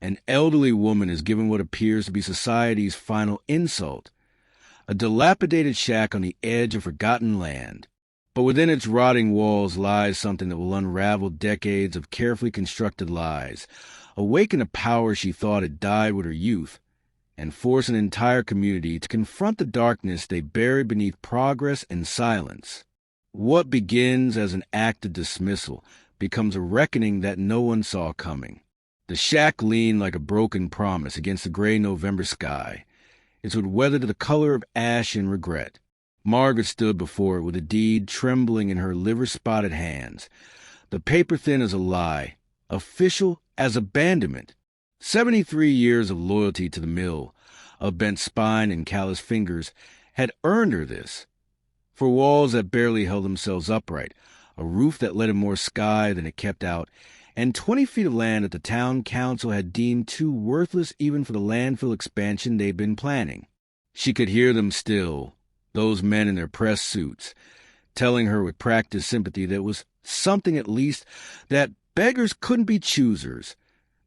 An elderly woman is given what appears to be society's final insult, a dilapidated shack on the edge of forgotten land. But within its rotting walls lies something that will unravel decades of carefully constructed lies, awaken a power she thought had died with her youth, and force an entire community to confront the darkness they buried beneath progress and silence. What begins as an act of dismissal becomes a reckoning that no one saw coming. The shack leaned like a broken promise against the gray November sky. Its would weather to the color of ash and regret. Margaret stood before it with a deed trembling in her liver-spotted hands. The paper thin as a lie, official as abandonment. 73 years of loyalty to the mill, of bent spine and calloused fingers, had earned her this. For walls that barely held themselves upright, a roof that let in more sky than it kept out, and 20 feet of land that the town council had deemed too worthless even for the landfill expansion they'd been planning. She could hear them still, those men in their press suits, telling her with practiced sympathy that it was something at least, that beggars couldn't be choosers,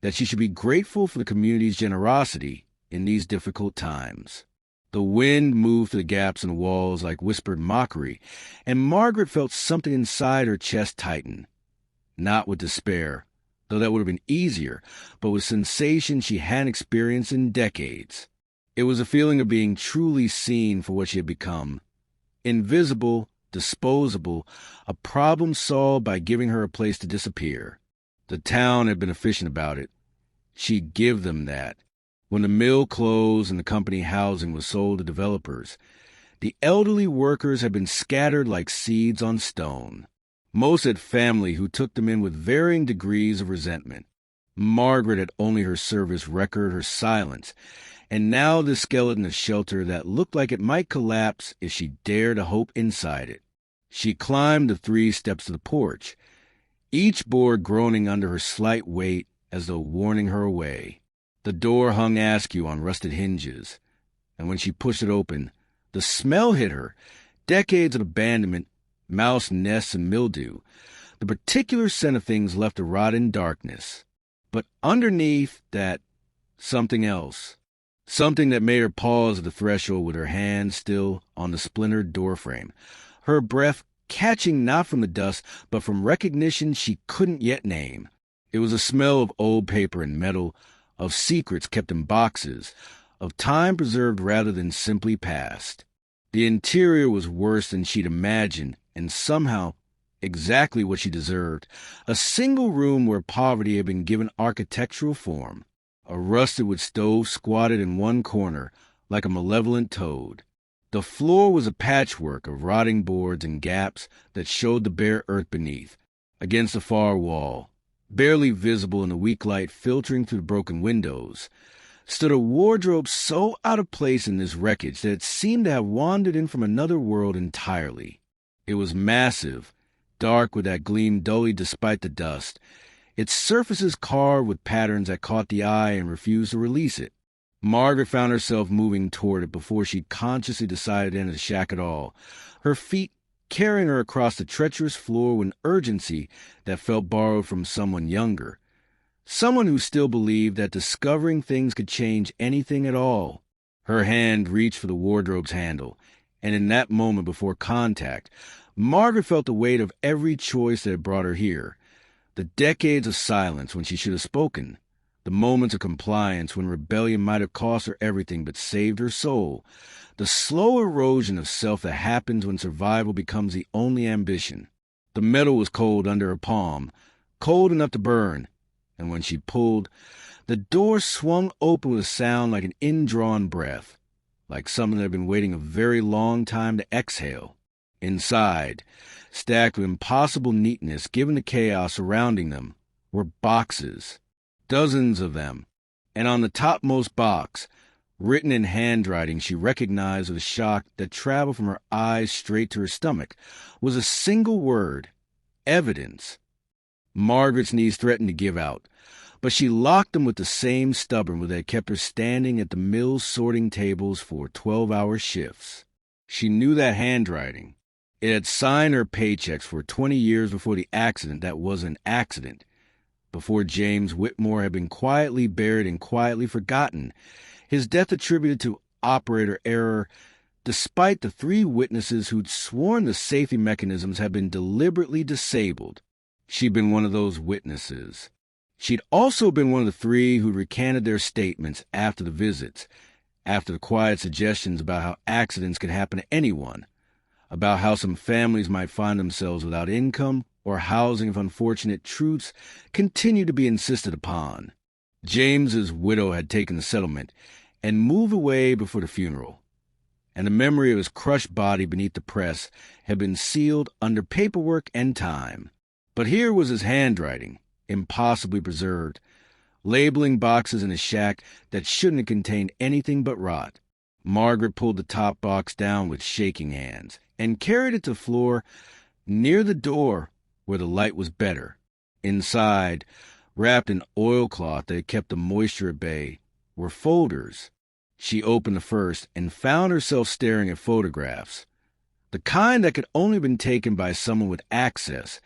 that she should be grateful for the community's generosity in these difficult times. The wind moved through the gaps in the walls like whispered mockery, and Margaret felt something inside her chest tighten. Not with despair, though that would have been easier, but with sensation she hadn't experienced in decades. It was a feeling of being truly seen for what she had become. Invisible, disposable, a problem solved by giving her a place to disappear. The town had been efficient about it. She'd give them that. When the mill closed and the company housing was sold to developers, the elderly workers had been scattered like seeds on stone. Most had family who took them in with varying degrees of resentment. Margaret had only her service record, her silence, and now the skeleton of shelter that looked like it might collapse if she dared to hope inside it. She climbed the 3 steps to the porch, each board groaning under her slight weight as though warning her away. The door hung askew on rusted hinges, and when she pushed it open, the smell hit her, decades of abandonment, mouse nests and mildew, the particular scent of things left to rot in darkness. But underneath that, something else. Something that made her pause at the threshold with her hand still on the splintered doorframe, her breath catching not from the dust, but from recognition she couldn't yet name. It was a smell of old paper and metal, of secrets kept in boxes, of time preserved rather than simply passed. The interior was worse than she'd imagined, and somehow exactly what she deserved, a single room where poverty had been given architectural form. A rusted wood stove squatted in one corner, like a malevolent toad. The floor was a patchwork of rotting boards and gaps that showed the bare earth beneath. Against the far wall, barely visible in the weak light filtering through the broken windows, stood a wardrobe so out of place in this wreckage that it seemed to have wandered in from another world entirely. It was massive, dark with that gleam dully despite the dust, its surfaces carved with patterns that caught the eye and refused to release it. Margaret found herself moving toward it before she consciously decided to enter the shack at all, her feet carrying her across the treacherous floor with an urgency that felt borrowed from someone younger, someone who still believed that discovering things could change anything at all. Her hand reached for the wardrobe's handle, and in that moment before contact, Margaret felt the weight of every choice that had brought her here. The decades of silence when she should have spoken, the moments of compliance when rebellion might have cost her everything but saved her soul, the slow erosion of self that happens when survival becomes the only ambition. The metal was cold under her palm, cold enough to burn, and when she pulled, the door swung open with a sound like an indrawn breath, like something that had been waiting a very long time to exhale. Inside, stacked with impossible neatness given the chaos surrounding them, were boxes, dozens of them, and on the topmost box, written in handwriting she recognized with a shock that traveled from her eyes straight to her stomach, was a single word: evidence. Margaret's knees threatened to give out, but she locked them with the same stubborn will that had kept her standing at the mill's sorting tables for 12-hour shifts. She knew that handwriting. It had signed her paychecks for 20 years before the accident that was an accident, before James Whitmore had been quietly buried and quietly forgotten, his death attributed to operator error, despite the 3 witnesses who'd sworn the safety mechanisms had been deliberately disabled. She'd been one of those witnesses. She'd also been one of the 3 who'd recanted their statements after the visits, after the quiet suggestions about how accidents could happen to anyone, about how some families might find themselves without income or housing if unfortunate truths continued to be insisted upon. James's widow had taken the settlement and moved away before the funeral, and the memory of his crushed body beneath the press had been sealed under paperwork and time. But here was his handwriting, impossibly preserved, labeling boxes in a shack that shouldn't have contained anything but rot. Margaret pulled the top box down with shaking hands and carried it to the floor near the door where the light was better. Inside, wrapped in oilcloth that had kept the moisture at bay, were folders. She opened the first and found herself staring at photographs, the kind that could only have been taken by someone with access,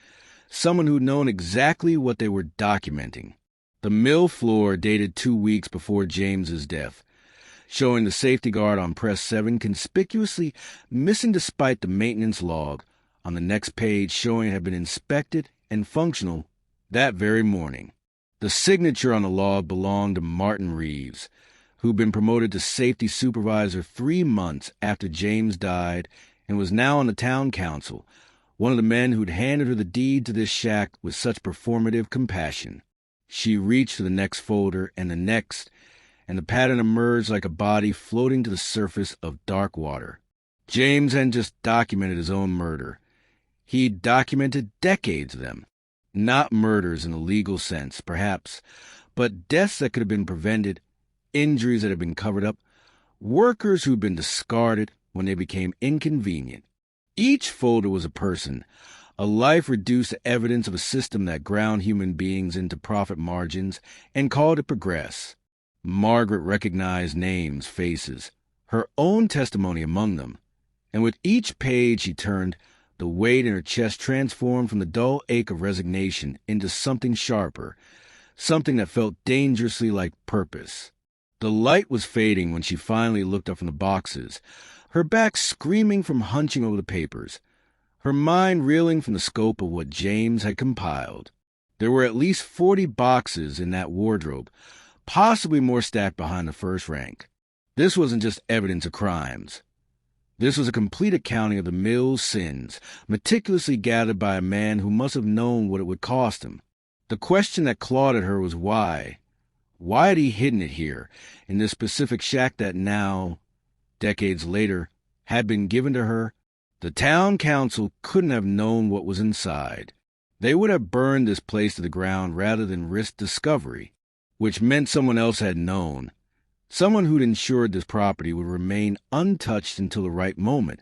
someone who'd known exactly what they were documenting. The mill floor dated 2 weeks before James's death, showing the safety guard on press 7 conspicuously missing despite the maintenance log on the next page showing it had been inspected and functional that very morning. The signature on the log belonged to Martin Reeves, who'd been promoted to safety supervisor 3 months after James died and was now on the town council, one of the men who'd handed her the deed to this shack with such performative compassion. She reached for the next folder and the next, and the pattern emerged like a body floating to the surface of dark water. James hadn't just documented his own murder. He'd documented decades of them. Not murders in the legal sense, perhaps, but deaths that could have been prevented, injuries that had been covered up, workers who'd been discarded when they became inconvenient. Each folder was a person, a life reduced to evidence of a system that ground human beings into profit margins and called it progress. Margaret recognized names, faces, her own testimony among them, and with each page she turned, the weight in her chest transformed from the dull ache of resignation into something sharper, something that felt dangerously like purpose. The light was fading when she finally looked up from the boxes, her back screaming from hunching over the papers, her mind reeling from the scope of what James had compiled. There were at least 40 boxes in that wardrobe, possibly more stacked behind the first rank. This wasn't just evidence of crimes. This was a complete accounting of the mill's sins, meticulously gathered by a man who must have known what it would cost him. The question that clawed at her was why. Why had he hidden it here, in this specific shack that now, decades later, had been given to her? The town council couldn't have known what was inside. They would have burned this place to the ground rather than risk discovery, which meant someone else had known. Someone who'd ensured this property would remain untouched until the right moment,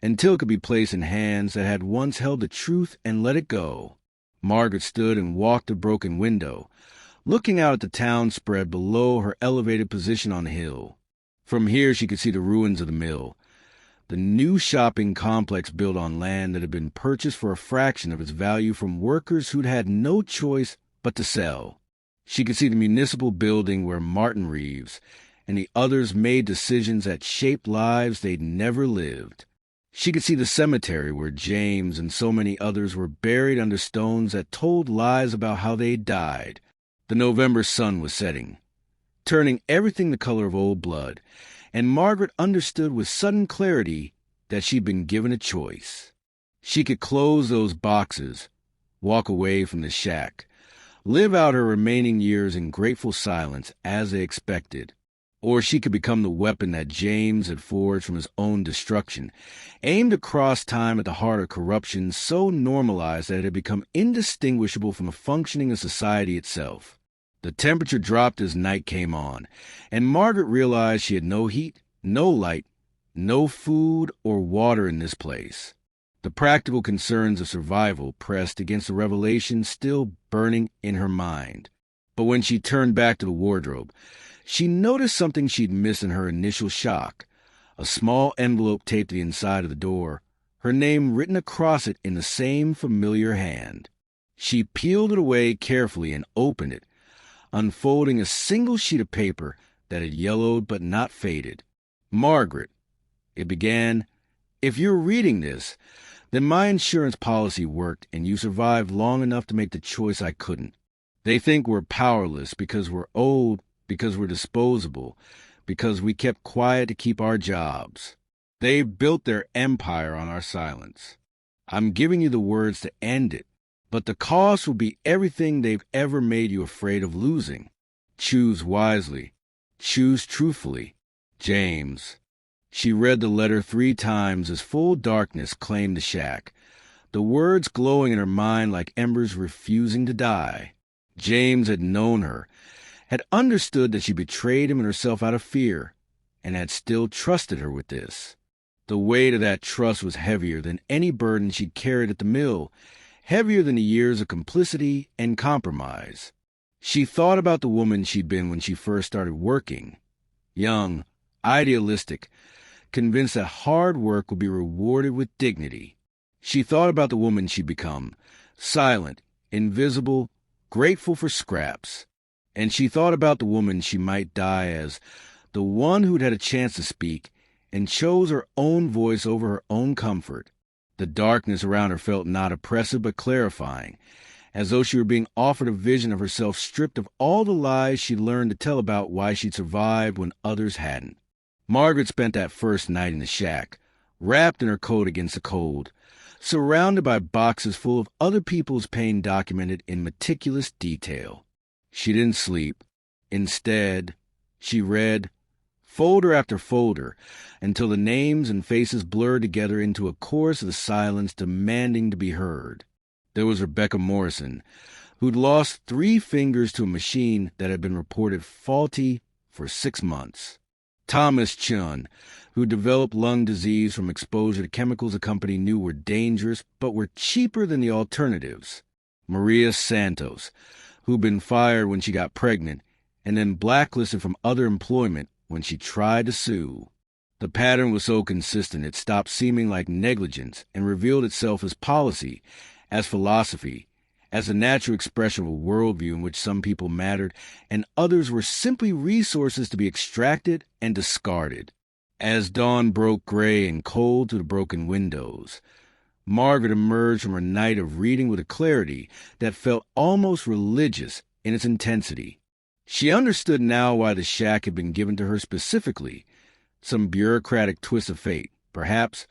until it could be placed in hands that had once held the truth and let it go. Margaret stood and walked the broken window, looking out at the town spread below her elevated position on the hill. From here she could see the ruins of the mill, the new shopping complex built on land that had been purchased for a fraction of its value from workers who'd had no choice but to sell. She could see the municipal building where Martin Reeves and the others made decisions that shaped lives they'd never lived. She could see the cemetery where James and so many others were buried under stones that told lies about how they died. The November sun was setting, turning everything the color of old blood, and Margaret understood with sudden clarity that she'd been given a choice. She could close those boxes, walk away from the shack, live out her remaining years in grateful silence as they expected, or she could become the weapon that James had forged from his own destruction, aimed across time at the heart of corruption so normalized that it had become indistinguishable from the functioning of society itself. The temperature dropped as night came on, and Margaret realized she had no heat, no light, no food or water in this place. The practical concerns of survival pressed against the revelation still burning in her mind. But when she turned back to the wardrobe, she noticed something she'd missed in her initial shock, a small envelope taped to the inside of the door, her name written across it in the same familiar hand. She peeled it away carefully and opened it, unfolding a single sheet of paper that had yellowed but not faded. "Margaret," it began, "if you're reading this, then my insurance policy worked and you survived long enough to make the choice I couldn't. They think we're powerless because we're old, because we're disposable, because we kept quiet to keep our jobs. They've built their empire on our silence. I'm giving you the words to end it, but the cost will be everything they've ever made you afraid of losing. Choose wisely. Choose truthfully. James." She read the letter 3 times as full darkness claimed the shack, the words glowing in her mind like embers refusing to die. James had known her, had understood that she betrayed him and herself out of fear, and had still trusted her with this. The weight of that trust was heavier than any burden she'd carried at the mill, heavier than the years of complicity and compromise. She thought about the woman she'd been when she first started working. Young, idealistic, convinced that hard work would be rewarded with dignity. She thought about the woman she'd become, silent, invisible, grateful for scraps. And she thought about the woman she might die as, the one who'd had a chance to speak and chose her own voice over her own comfort. The darkness around her felt not oppressive but clarifying, as though she were being offered a vision of herself stripped of all the lies she'd learned to tell about why she'd survived when others hadn't. Margaret spent that first night in the shack, wrapped in her coat against the cold, surrounded by boxes full of other people's pain documented in meticulous detail. She didn't sleep. Instead, she read, folder after folder, until the names and faces blurred together into a chorus of silence demanding to be heard. There was Rebecca Morrison, who'd lost 3 fingers to a machine that had been reported faulty for 6 months. Thomas Chun, who developed lung disease from exposure to chemicals a company knew were dangerous but were cheaper than the alternatives. Maria Santos, who'd been fired when she got pregnant and then blacklisted from other employment when she tried to sue. The pattern was so consistent it stopped seeming like negligence and revealed itself as policy, as philosophy, as a natural expression of a worldview in which some people mattered and others were simply resources to be extracted and discarded. As dawn broke gray and cold through the broken windows, Margaret emerged from her night of reading with a clarity that felt almost religious in its intensity. She understood now why the shack had been given to her specifically, some bureaucratic twist of fate, perhaps,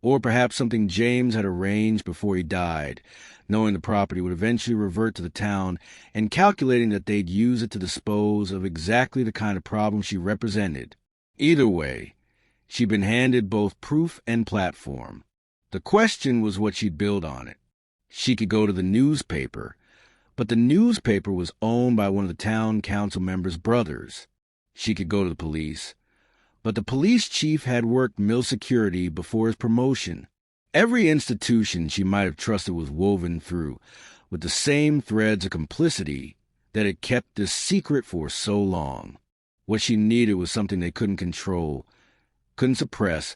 or perhaps something James had arranged before he died, knowing the property would eventually revert to the town and calculating that they'd use it to dispose of exactly the kind of problem she represented. Either way, she'd been handed both proof and platform. The question was what she'd build on it. She could go to the newspaper, but the newspaper was owned by one of the town council members' brothers. She could go to the police, but the police chief had worked mill security before his promotion. Every institution she might have trusted was woven through with the same threads of complicity that had kept this secret for so long. What she needed was something they couldn't control, couldn't suppress,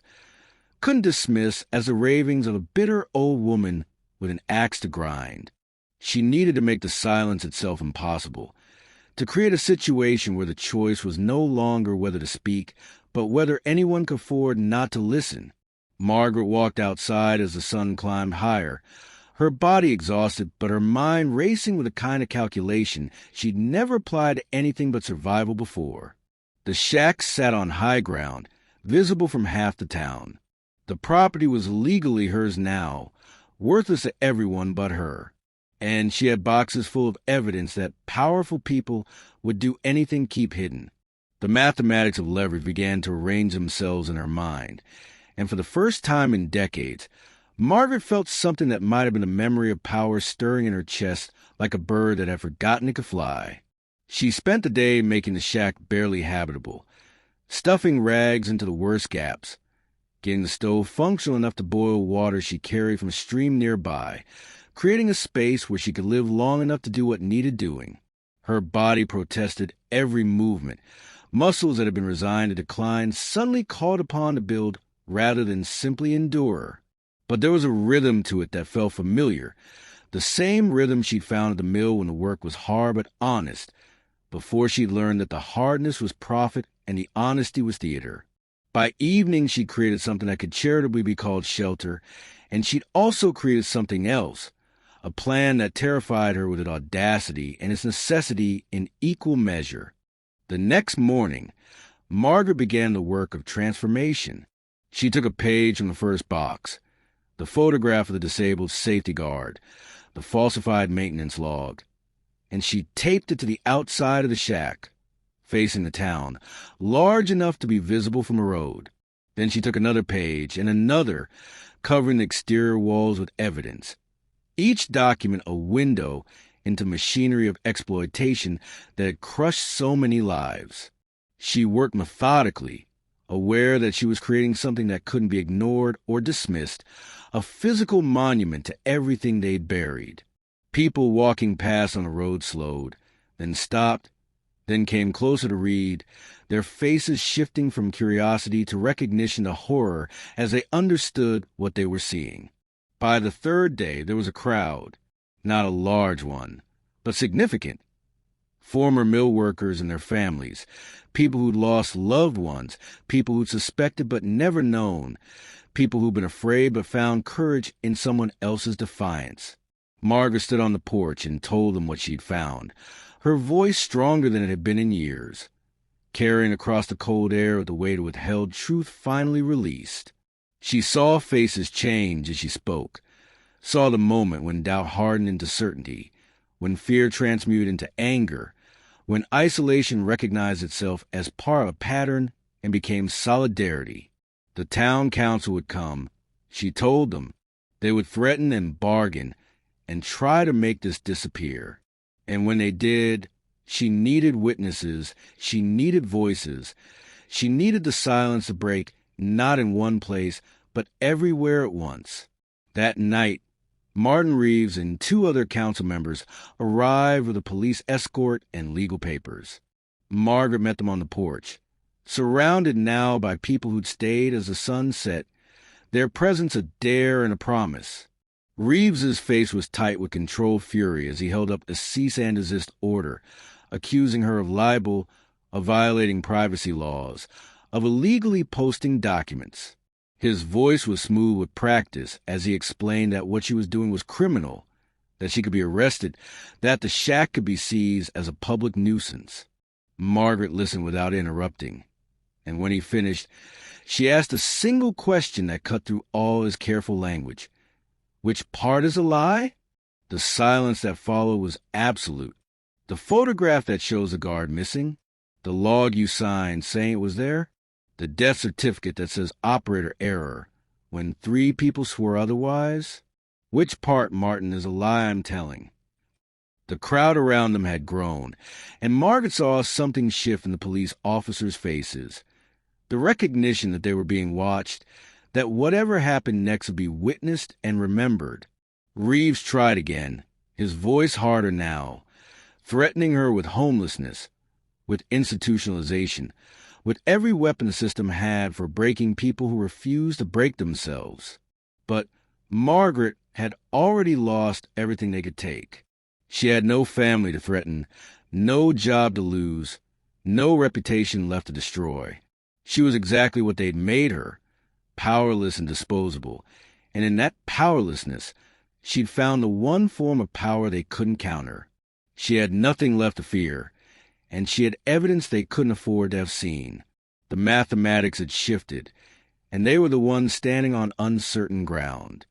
couldn't dismiss as the ravings of a bitter old woman with an axe to grind. She needed to make the silence itself impossible, to create a situation where the choice was no longer whether to speak, but whether anyone could afford not to listen. Margaret walked outside as the sun climbed higher, her body exhausted but her mind racing with a kind of calculation she'd never applied to anything but survival before. The shack sat on high ground, visible from half the town. The property was legally hers now, worthless to everyone but her. And she had boxes full of evidence that powerful people would do anything to keep hidden. The mathematics of leverage began to arrange themselves in her mind, and for the first time in decades, Margaret felt something that might have been a memory of power stirring in her chest like a bird that had forgotten it could fly. She spent the day making the shack barely habitable, stuffing rags into the worst gaps, getting the stove functional enough to boil water she carried from a stream nearby, creating a space where she could live long enough to do what needed doing. Her body protested every movement. Muscles that had been resigned to decline suddenly called upon to build rather than simply endure. But there was a rhythm to it that felt familiar, The same rhythm she'd found at the mill when the work was hard but honest, before she'd learned that the hardness was profit and the honesty was theater. By evening, she'd created something that could charitably be called shelter, and she'd also created something else, a plan that terrified her with its audacity and its necessity in equal measure. The next morning, Margaret began the work of transformation. She took a page from the first box, the photograph of the disabled safety guard, the falsified maintenance log, and she taped it to the outside of the shack, facing the town, large enough to be visible from a road. Then she took another page and another, covering the exterior walls with evidence, each document a window into machinery of exploitation that had crushed so many lives. She worked methodically, aware that she was creating something that couldn't be ignored or dismissed, a physical monument to everything they'd buried. People walking past on the road slowed, then stopped, then came closer to read, their faces shifting from curiosity to recognition to horror as they understood what they were seeing. By the third day, there was a crowd, not a large one, but significant. Former mill workers and their families, people who'd lost loved ones, people who'd suspected but never known, people who'd been afraid but found courage in someone else's defiance. Margaret stood on the porch and told them what she'd found, her voice stronger than it had been in years, carrying across the cold air with the weight of withheld truth finally released. She saw faces change as she spoke, saw the moment when doubt hardened into certainty, when fear transmuted into anger, when isolation recognized itself as part of a pattern and became solidarity. The town council would come, she told them. They would threaten and bargain and try to make this disappear. And when they did, she needed witnesses, she needed voices, she needed the silence to break, not in one place, but everywhere at once. That night, Martin Reeves and 2 other council members arrived with a police escort and legal papers. Margaret met them on the porch, surrounded now by people who'd stayed as the sun set, their presence a dare and a promise. Reeves's face was tight with controlled fury as he held up a cease and desist order, accusing her of libel, of violating privacy laws, of illegally posting documents. His voice was smooth with practice as he explained that what she was doing was criminal, that she could be arrested, that the shack could be seized as a public nuisance. Margaret listened without interrupting, and when he finished, she asked a single question that cut through all his careful language. Which part is a lie? The silence that followed was absolute. The photograph that shows the guard missing, the log you signed saying it was there, the death certificate that says operator error, when 3 people swore otherwise? Which part, Martin, is a lie I'm telling? The crowd around them had grown, and Margaret saw something shift in the police officers' faces. The recognition that they were being watched, that whatever happened next would be witnessed and remembered. Reeves tried again, his voice harder now, threatening her with homelessness, with institutionalization, with every weapon the system had for breaking people who refused to break themselves. But Margaret had already lost everything they could take. She had no family to threaten, no job to lose, no reputation left to destroy. She was exactly what they'd made her, powerless and disposable, and in that powerlessness, she'd found the one form of power they couldn't counter. She had nothing left to fear, and she had evidence they couldn't afford to have seen. The mathematics had shifted, and they were the ones standing on uncertain ground.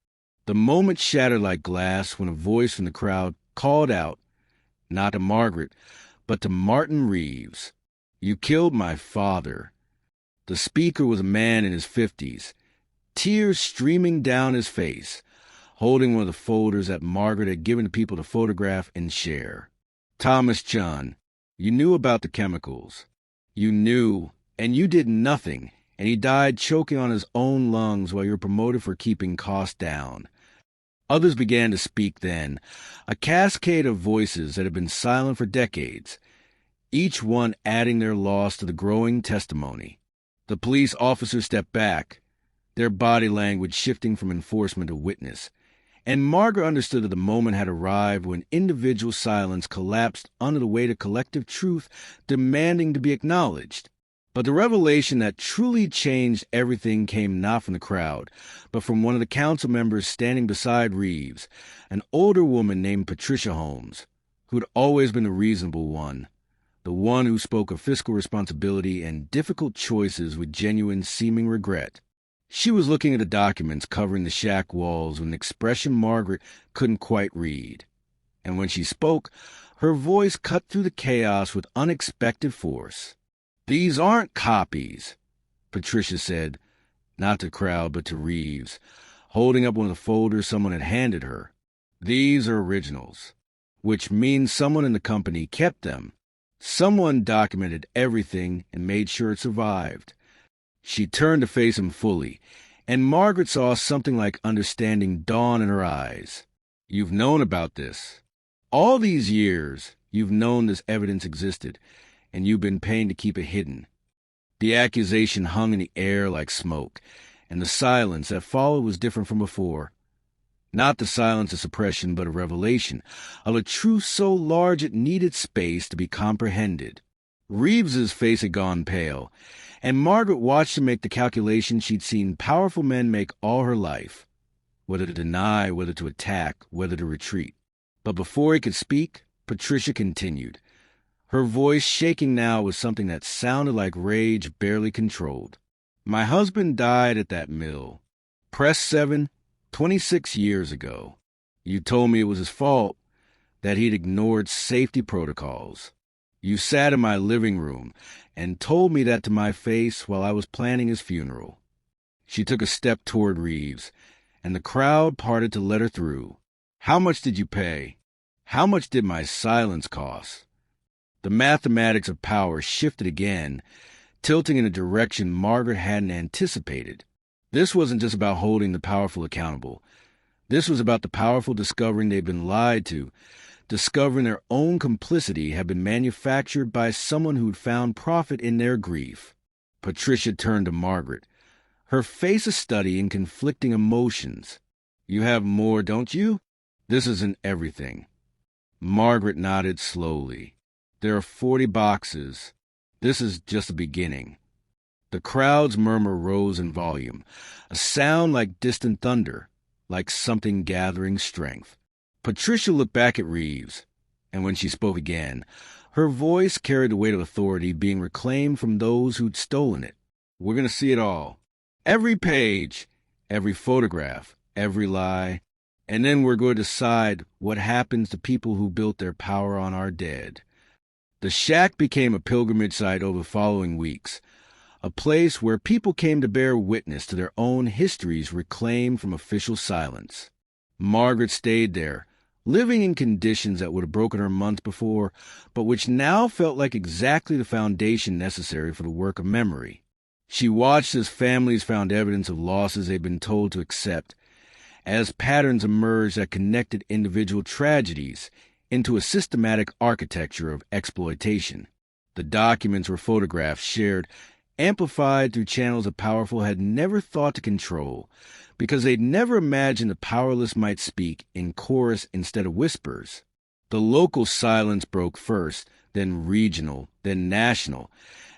The moment shattered like glass when a voice from the crowd called out, not to Margaret, but to Martin Reeves, "You killed my father." The speaker was a man in his 50s, tears streaming down his face, holding one of the folders that Margaret had given to people to photograph and share. "Thomas Chun, you knew about the chemicals. You knew, and you did nothing, and he died choking on his own lungs while you were promoted for keeping costs down." Others began to speak then, a cascade of voices that had been silent for decades, each one adding their loss to the growing testimony. The police officers stepped back, their body language shifting from enforcement to witness, And Margaret understood that the moment had arrived when individual silence collapsed under the weight of collective truth demanding to be acknowledged. But the revelation that truly changed everything came not from the crowd, but from one of the council members standing beside Reeves, an older woman named Patricia Holmes, who had always been the reasonable one, the one who spoke of fiscal responsibility and difficult choices with genuine seeming regret. She was looking at the documents covering the shack walls with an expression Margaret couldn't quite read. And when she spoke, her voice cut through the chaos with unexpected force. "These aren't copies," Patricia said, not to the crowd but to Reeves, holding up one of the folders someone had handed her. "These are originals, which means someone in the company kept them. Someone documented everything and made sure it survived." She turned to face him fully, and Margaret saw something like understanding dawn in her eyes. "You've known about this. All these years, you've known this evidence existed, and you've been paying to keep it hidden." The accusation hung in the air like smoke, and the silence that followed was different from before. Not the silence of suppression, but a revelation of a truth so large it needed space to be comprehended. Reeves's face had gone pale, and Margaret watched him make the calculation she'd seen powerful men make all her life, whether to deny, whether to attack, whether to retreat. But before he could speak, Patricia continued, her voice shaking now with something that sounded like rage barely controlled. "My husband died at that mill. Press 7, 26 years ago. You told me it was his fault, that he'd ignored safety protocols. You sat in my living room and told me that to my face while I was planning his funeral." She took a step toward Reeves, and the crowd parted to let her through. "How much did you pay? How much did my silence cost?" The mathematics of power shifted again, tilting in a direction Margaret hadn't anticipated. This wasn't just about holding the powerful accountable. This was about the powerful discovering they'd been lied to, discovering their own complicity had been manufactured by someone who'd found profit in their grief. Patricia turned to Margaret, her face a study in conflicting emotions. "You have more, don't you? This isn't everything." Margaret nodded slowly. "There are 40 boxes. This is just the beginning." The crowd's murmur rose in volume, a sound like distant thunder, like something gathering strength. Patricia looked back at Reeves, and when she spoke again, her voice carried the weight of authority being reclaimed from those who'd stolen it. "We're going to see it all. Every page, every photograph, every lie. And then we're going to decide what happens to people who built their power on our dead." The shack became a pilgrimage site over the following weeks, a place where people came to bear witness to their own histories reclaimed from official silence. Margaret stayed there, living in conditions that would have broken her months before, but which now felt like exactly the foundation necessary for the work of memory. She watched as families found evidence of losses they'd been told to accept, as patterns emerged that connected individual tragedies into a systematic architecture of exploitation. The documents were photographs shared, amplified through channels the powerful had never thought to control, because they'd never imagined the powerless might speak in chorus instead of whispers. The local silence broke first, then regional, then national,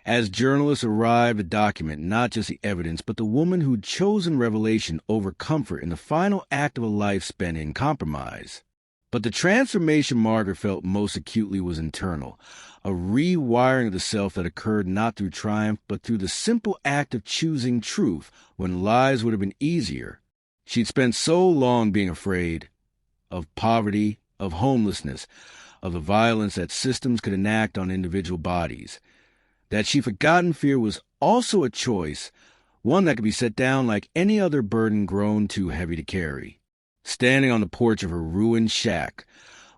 as journalists arrived to document not just the evidence, but the woman who'd chosen revelation over comfort in the final act of a life spent in compromise. But the transformation Margaret felt most acutely was internal, a rewiring of the self that occurred not through triumph, but through the simple act of choosing truth when lies would have been easier. She'd spent so long being afraid of poverty, of homelessness, of the violence that systems could enact on individual bodies, that she'd forgotten fear was also a choice, one that could be set down like any other burden grown too heavy to carry. Standing on the porch of her ruined shack,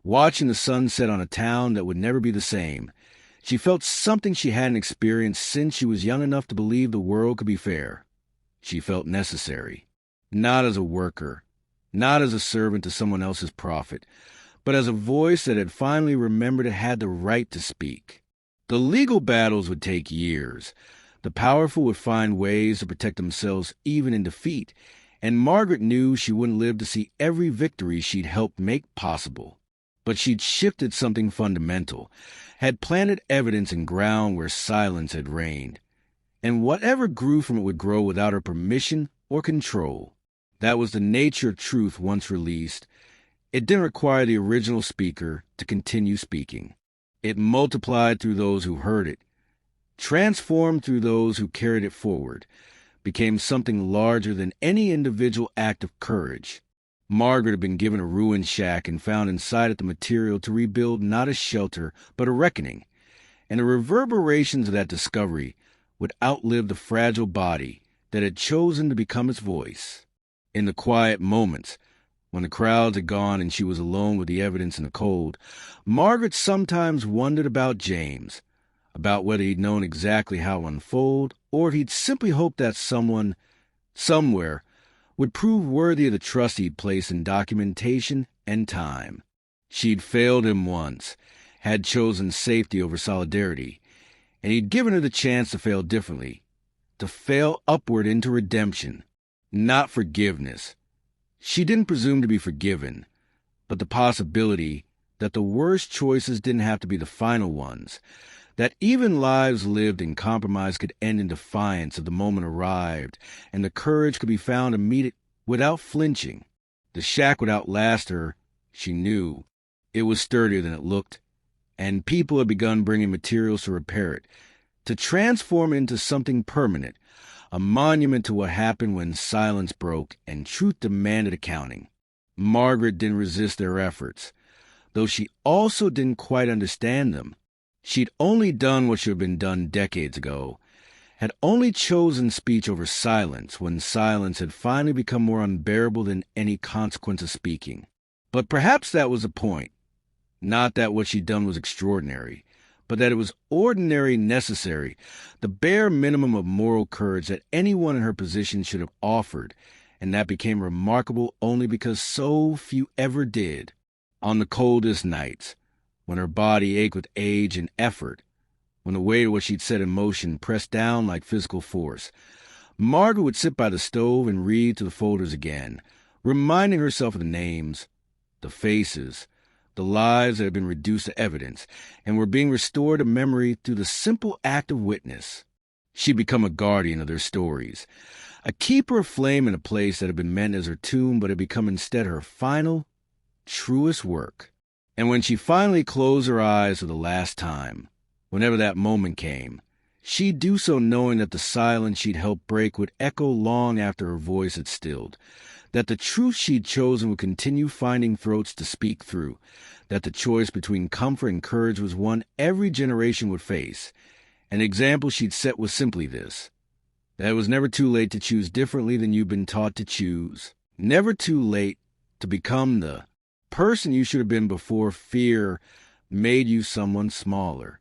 watching the sun set on a town that would never be the same, she felt something she hadn't experienced since she was young enough to believe the world could be fair. She felt necessary, not as a worker, not as a servant to someone else's profit, but as a voice that had finally remembered it had the right to speak. The legal battles would take years. The powerful would find ways to protect themselves even in defeat, And Margaret knew she wouldn't live to see every victory she'd helped make possible. But she'd shifted something fundamental, had planted evidence in ground where silence had reigned. And whatever grew from it would grow without her permission or control. That was the nature of truth once released. It didn't require the original speaker to continue speaking. It multiplied through those who heard it, transformed through those who carried it forward, became something larger than any individual act of courage. Margaret had been given a ruined shack and found inside it the material to rebuild not a shelter, but a reckoning. And the reverberations of that discovery would outlive the fragile body that had chosen to become its voice. In the quiet moments, when the crowds had gone and she was alone with the evidence in the cold, Margaret sometimes wondered about James, about whether he'd known exactly how to unfold, or if he'd simply hoped that someone, somewhere, would prove worthy of the trust he'd placed in documentation and time. She'd failed him once, had chosen safety over solidarity, and he'd given her the chance to fail differently, to fail upward into redemption, not forgiveness. She didn't presume to be forgiven, but the possibility that the worst choices didn't have to be the final ones, that even lives lived in compromise could end in defiance if the moment arrived, and the courage could be found to meet it without flinching. The shack would outlast her, she knew. It was sturdier than it looked, and people had begun bringing materials to repair it, to transform it into something permanent, a monument to what happened when silence broke and truth demanded accounting. Margaret didn't resist their efforts, though she also didn't quite understand them. She'd only done what should have been done decades ago, had only chosen speech over silence when silence had finally become more unbearable than any consequence of speaking. But perhaps that was the point. Not that what she'd done was extraordinary, but that it was ordinary necessary, the bare minimum of moral courage that anyone in her position should have offered, and that became remarkable only because so few ever did. On the coldest nights, when her body ached with age and effort, when the weight of what she'd set in motion pressed down like physical force, Margaret would sit by the stove and read through the folders again, reminding herself of the names, the faces, the lives that had been reduced to evidence and were being restored to memory through the simple act of witness. She'd become a guardian of their stories, a keeper of flame in a place that had been meant as her tomb but had become instead her final, truest work. And when she finally closed her eyes for the last time, whenever that moment came, she'd do so knowing that the silence she'd helped break would echo long after her voice had stilled, that the truth she'd chosen would continue finding throats to speak through, that the choice between comfort and courage was one every generation would face. An example she'd set was simply this: that it was never too late to choose differently than you've been taught to choose, never too late to become the person you should have been before fear made you someone smaller.